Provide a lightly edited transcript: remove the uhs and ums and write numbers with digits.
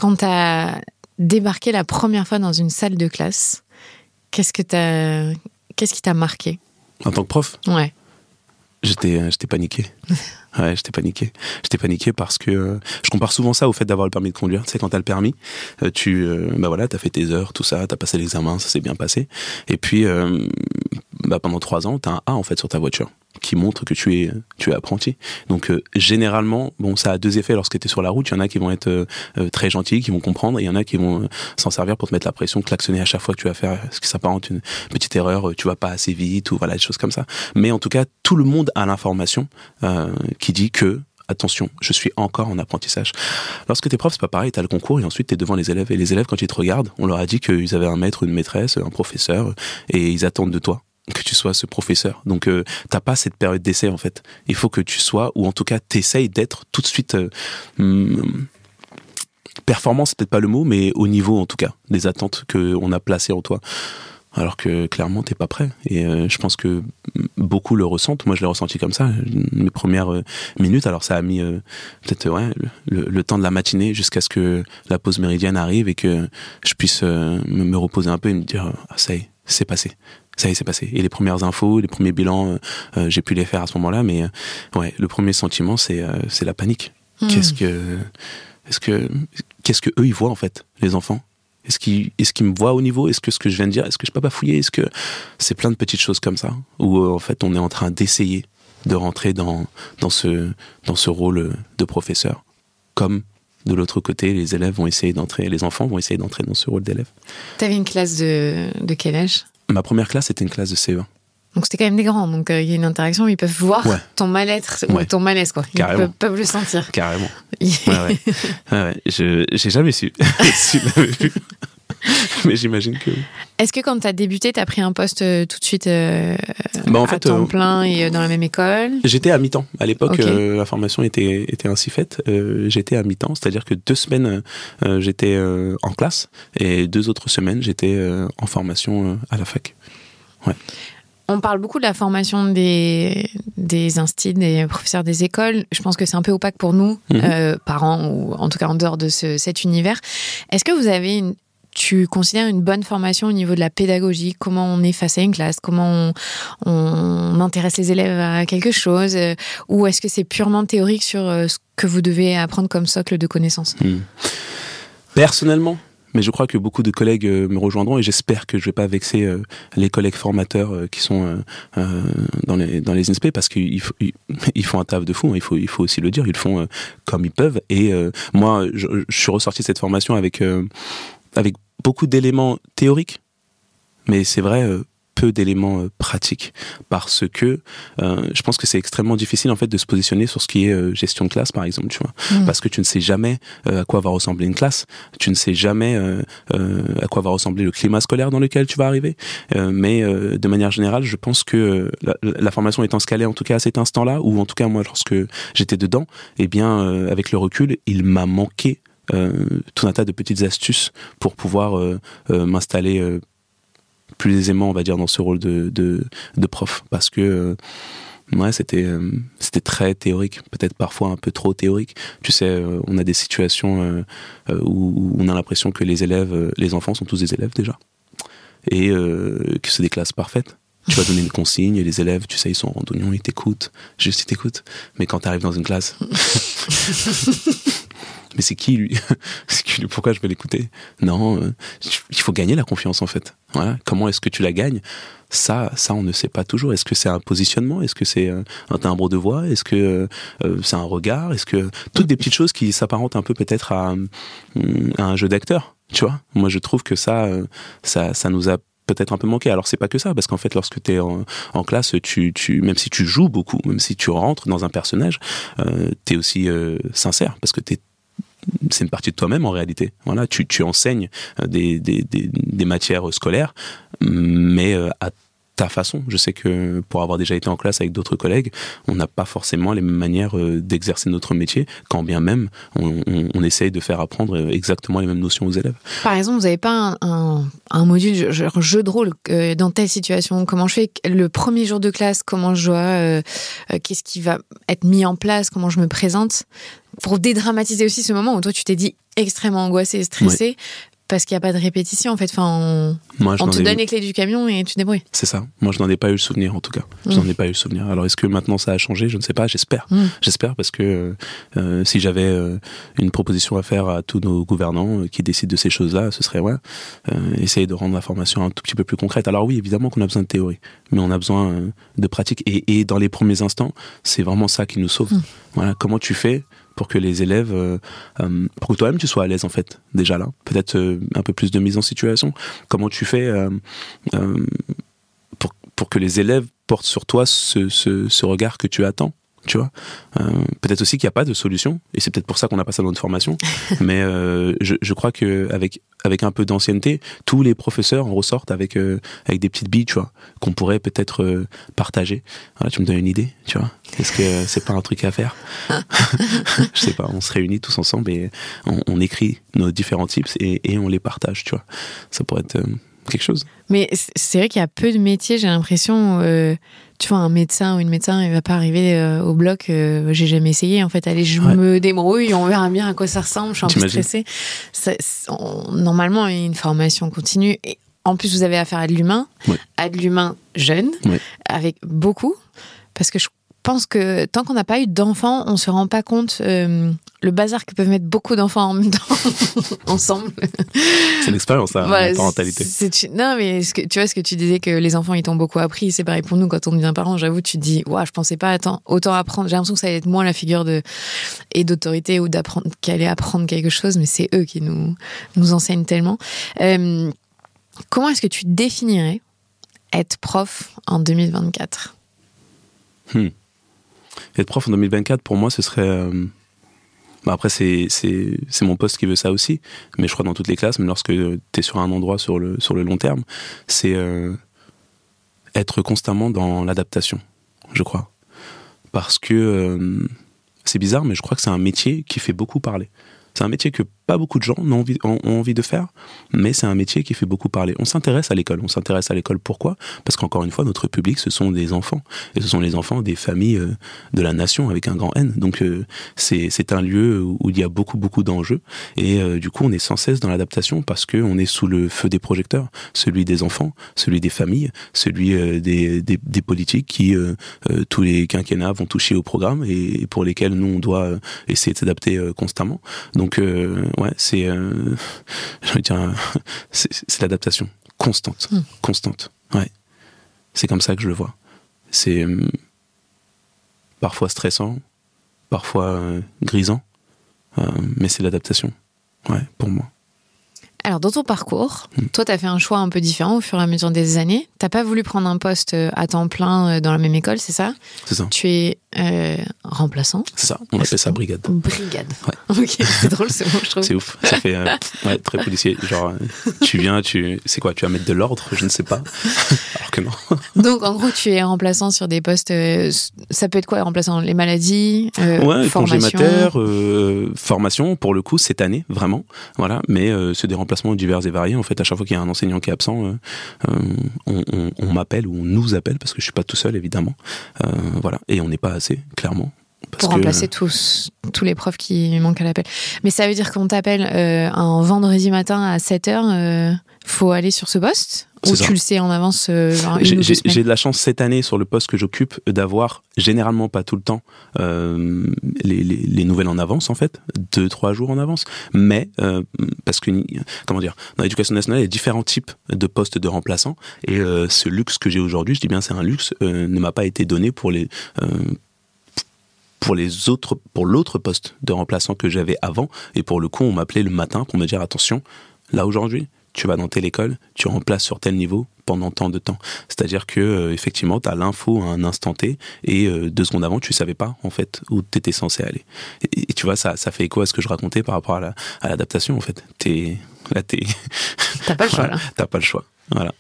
Quand tu as débarqué la première fois dans une salle de classe, qu'est-ce qui t'a marqué? En tant que prof? Ouais. J'étais paniqué. Ouais, j'étais paniqué. J'étais paniqué parce que je compare souvent ça au fait d'avoir le permis de conduire. Tu sais, quand t'as le permis, t'as fait tes heures, tout ça, t'as passé l'examen, ça s'est bien passé. Et puis, pendant 3 ans, t'as un A en fait sur ta voiture qui montre que tu es apprenti. Donc généralement, ça a 2 effets lorsque tu es sur la route. Il y en a qui vont être très gentils, qui vont comprendre, et il y en a qui vont s'en servir pour te mettre la pression, klaxonner à chaque fois que tu vas faire ce qui s'apparente une petite erreur, tu vas pas assez vite, ou voilà, des choses comme ça. Mais en tout cas, tout le monde a l'information qui dit que attention, je suis encore en apprentissage. Lorsque t'es prof, c'est pas pareil, t'as le concours et ensuite t'es devant les élèves. Et les élèves, quand ils te regardent, on leur a dit qu'ils avaient un maître, une maîtresse, un professeur, et ils attendent de toi que tu sois ce professeur. Donc t'as pas cette période d'essai en fait. Il faut que tu sois, ou en tout cas t'essayes d'être tout de suite performant, c'est peut-être pas le mot, mais au niveau en tout cas des attentes qu'on a placées en toi. Alors que clairement t'es pas prêt. Et je pense que beaucoup le ressentent. Moi je l'ai ressenti comme ça. Mes premières minutes, alors ça a mis peut-être le temps de la matinée jusqu'à ce que la pause méridienne arrive et que je puisse me reposer un peu et me dire ça y est, c'est passé. Ça y est, c'est passé. Et les premières infos, les premiers bilans, j'ai pu les faire à ce moment-là, mais le premier sentiment, c'est la panique. Qu'est-ce que eux ils voient en fait, les enfants? Est-ce qu'ils me voient au niveau? Est-ce que ce que je viens de dire, est-ce que je peux pas bafouiller? Est-ce que c'est plein de petites choses comme ça où en fait on est en train d'essayer de rentrer dans ce rôle de professeur, comme de l'autre côté, les élèves vont essayer d'entrer, les enfants vont essayer d'entrer dans ce rôle d'élève. T'avais une classe de quel âge? Ma première classe, c'était une classe de CE1. Donc c'était quand même des grands, donc il y a une interaction où ils peuvent voir ton mal-être ou ton malaise, quoi. Ils peuvent le sentir. Carrément. J'ai jamais su. Si je l'avais vu. Mais j'imagine que... Est-ce que quand tu as débuté, tu as pris un poste tout de suite à temps plein et dans la même école? J'étais à mi-temps. À l'époque, la formation était ainsi faite. J'étais à mi-temps, c'est-à-dire que 2 semaines, j'étais en classe et 2 autres semaines, j'étais en formation à la fac. Ouais. On parle beaucoup de la formation des instits, des professeurs des écoles. Je pense que c'est un peu opaque pour nous, parents, ou en tout cas en dehors de cet univers. Est-ce que vous avez tu considères une bonne formation au niveau de la pédagogie? Comment on est face à une classe? Comment on intéresse les élèves à quelque chose? Ou est-ce que c'est purement théorique sur ce que vous devez apprendre comme socle de connaissances? Personnellement, mais je crois que beaucoup de collègues me rejoindront et j'espère que je vais pas vexer les collègues formateurs qui sont dans les INSPE, parce qu'ils font un taf de fou, hein, il faut aussi le dire, ils le font comme ils peuvent. Et moi, je suis ressorti de cette formation avec beaucoup d'éléments théoriques, mais c'est vrai, peu d'éléments pratiques, parce que je pense que c'est extrêmement difficile en fait de se positionner sur ce qui est gestion de classe, par exemple, tu vois, parce que tu ne sais jamais à quoi va ressembler une classe, tu ne sais jamais à quoi va ressembler le climat scolaire dans lequel tu vas arriver, mais de manière générale, je pense que la formation étant scalée, en tout cas à cet instant-là, ou en tout cas moi lorsque j'étais dedans, eh bien avec le recul, il m'a manqué tout un tas de petites astuces pour pouvoir m'installer plus aisément, on va dire, dans ce rôle de prof, parce que c'était très théorique, peut-être parfois un peu trop théorique. Tu sais, on a des situations où on a l'impression que les enfants sont tous des élèves déjà, et que c'est des classes parfaites. Tu vas donner une consigne et les élèves, tu sais, ils sont en randonnion, ils t'écoutent, juste ils t'écoutent. Mais quand tu arrives dans une classe... Mais c'est qui lui? Pourquoi je vais l'écouter? Non, il faut gagner la confiance en fait. Voilà. Comment est-ce que tu la gagnes? Ça, on ne sait pas toujours. Est-ce que c'est un positionnement? Est-ce que c'est un timbre de voix? Est-ce que c'est un regard? Est-ce que toutes des petites choses qui s'apparentent un peu peut-être à un jeu d'acteur? Tu vois? Moi, je trouve que ça nous a peut-être un peu manqué. Alors c'est pas que ça, parce qu'en fait lorsque t'es en classe, même si tu joues beaucoup, même si tu rentres dans un personnage, t'es aussi sincère, parce que c'est une partie de toi-même en réalité. Voilà, tu enseignes des matières scolaires, mais à ta façon. Je sais que pour avoir déjà été en classe avec d'autres collègues, on n'a pas forcément les mêmes manières d'exercer notre métier, quand bien même on essaye de faire apprendre exactement les mêmes notions aux élèves. Par exemple, vous n'avez pas un module genre jeu de rôle dans telle situation? Comment je fais le premier jour de classe? Comment je dois qu'est-ce qui va être mis en place? Comment je me présente? Pour dédramatiser aussi ce moment où toi tu t'es dit extrêmement angoissé et stressé parce qu'il n'y a pas de répétition en fait. Enfin, on te donne les clés du camion et tu te débrouilles. C'est ça. Moi, je n'en ai pas eu le souvenir en tout cas. Je n'en ai pas eu le souvenir. Alors, est-ce que maintenant ça a changé? Je ne sais pas. J'espère. J'espère parce que si j'avais une proposition à faire à tous nos gouvernants qui décident de ces choses-là, ce serait essayer de rendre la formation un tout petit peu plus concrète. Alors oui, évidemment qu'on a besoin de théorie, mais on a besoin de pratique. Et dans les premiers instants, c'est vraiment ça qui nous sauve. Voilà. Comment tu fais pour que les élèves, pour que toi-même tu sois à l'aise en fait, déjà là, peut-être un peu plus de mise en situation. Comment tu fais pour que les élèves portent sur toi ce regard que tu attends, tu vois. Peut-être aussi qu'il n'y a pas de solution, et c'est peut-être pour ça qu'on n'a pas ça dans notre formation, mais je crois qu'avec un peu d'ancienneté, tous les professeurs en ressortent avec des petites billes, tu vois, qu'on pourrait peut-être partager. Voilà, tu me donnes une idée, tu vois. Est-ce que c'est pas un truc à faire? Je sais pas, on se réunit tous ensemble et on écrit nos différents tips et on les partage, tu vois. Ça pourrait être quelque chose. Mais c'est vrai qu'il y a peu de métiers, j'ai l'impression, tu vois, un médecin ou une médecin, il va pas arriver au bloc, j'ai jamais essayé, en fait, allez, je me débrouille, on verra bien à quoi ça ressemble, je suis un peu stressée. Normalement, il y a une formation continue, et en plus, vous avez affaire à de l'humain, à de l'humain jeune, avec beaucoup, parce que je pense que tant qu'on n'a pas eu d'enfants, on se rend pas compte le bazar que peuvent mettre beaucoup d'enfants en même temps ensemble. C'est l'expérience, ça, la parentalité. Non, mais tu vois ce que tu disais, que les enfants ils t'ont beaucoup appris. C'est pareil pour nous quand on devient parent. J'avoue, tu te dis, je pensais pas autant apprendre. J'ai l'impression que ça allait être moins la figure d'autorité ou d'apprendre, qui allait apprendre quelque chose, mais c'est eux qui nous enseignent tellement. Comment est-ce que tu définirais être prof en 2024? Être prof en 2024, pour moi, ce serait... après, c'est mon poste qui veut ça aussi, mais je crois dans toutes les classes, même lorsque tu es sur un endroit sur le long terme, c'est être constamment dans l'adaptation, je crois. Parce que c'est bizarre, mais je crois que c'est un métier qui fait beaucoup parler. C'est un métier que pas beaucoup de gens ont envie de faire, mais c'est un métier qui fait beaucoup parler. On s'intéresse à l'école. On s'intéresse à l'école pourquoi? Parce qu'encore une fois, notre public, ce sont des enfants. Et ce sont les enfants des familles de la nation avec un grand N. Donc c'est un lieu où il y a beaucoup, beaucoup d'enjeux. Et du coup, on est sans cesse dans l'adaptation parce qu'on est sous le feu des projecteurs. Celui des enfants, celui des familles, celui des politiques qui, tous les quinquennats, vont toucher au programme et pour lesquels nous, on doit essayer de s'adapter constamment. Donc, c'est l'adaptation constante. Ouais. C'est comme ça que je le vois. C'est parfois stressant, parfois grisant, mais c'est l'adaptation. Ouais, pour moi. Alors, dans ton parcours, toi, tu as fait un choix un peu différent au fur et à mesure des années. Tu n'as pas voulu prendre un poste à temps plein dans la même école, c'est ça? C'est ça. Tu es remplaçant. C'est ça, on appelle ça brigade. Brigade. Ouais. Ok, c'est drôle ce mot, je trouve. C'est ouf, ça fait très policier. Genre, tu viens, c'est quoi, tu vas mettre de l'ordre? Je ne sais pas. Alors que non. Donc, en gros, tu es remplaçant sur des postes. Ça peut être quoi, remplaçant? Les maladies, congé mater, formation, pour le coup, cette année, vraiment. Voilà, mais c'est des remplacements divers et variés. En fait, à chaque fois qu'il y a un enseignant qui est absent, on m'appelle ou on nous appelle, parce que je ne suis pas tout seul, évidemment. Voilà, et on n'est pas assez, clairement. Pour remplacer tous les profs qui manquent à l'appel. Mais ça veut dire qu'on t'appelle un vendredi matin à 7h, faut aller sur ce poste? Ou tu le sais en avance? J'ai de la chance cette année sur le poste que j'occupe d'avoir, généralement pas tout le temps, les nouvelles en avance en fait, 2-3 jours en avance. Mais parce que, comment dire, dans l'éducation nationale, il y a différents types de postes de remplaçants. Et ce luxe que j'ai aujourd'hui, je dis bien c'est un luxe, ne m'a pas été donné pour l'autre poste de remplaçant que j'avais avant. Et pour le coup, on m'appelait le matin pour me dire attention, là aujourd'hui, tu vas dans telle école, tu remplaces sur tel niveau pendant tant de temps. C'est-à-dire que effectivement, tu as l'info à un instant T et 2 secondes avant, tu savais pas en fait où tu étais censé aller. Et tu vois, ça fait écho à ce que je racontais par rapport à l'adaptation en fait. T'as pas le choix là. T'as pas le choix. Voilà.